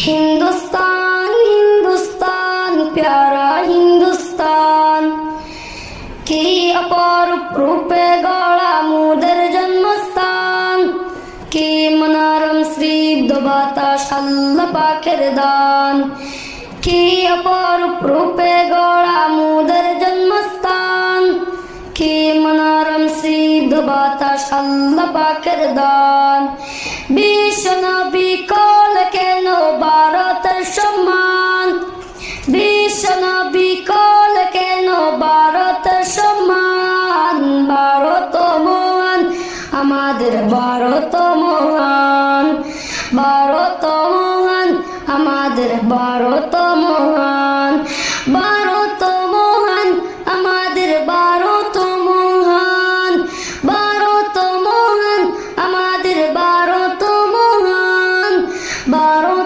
हिंदुस्तान हिंदुस्तान प्यारा हिंदुस्तान की अपरूप रूपे गळा मोদের জন্মস্থান কি মনোরম স্নিগ্ধ বাতাস আল্লাহ পাকের দান কি অপরূপ রূপে গড়া মোদের জন্মস্থান কি মনোরম স্নিগ্ধ বাতাস আল্লাহ পাকের দান বিশ্ব নবী কোলে কেন ভারতের সম্মান বিশ্ব নবী কোলে কেন ভারতের সম্মান ভারত মহান আমাদের ভারত মহান ভারত মহান আমাদের ভারত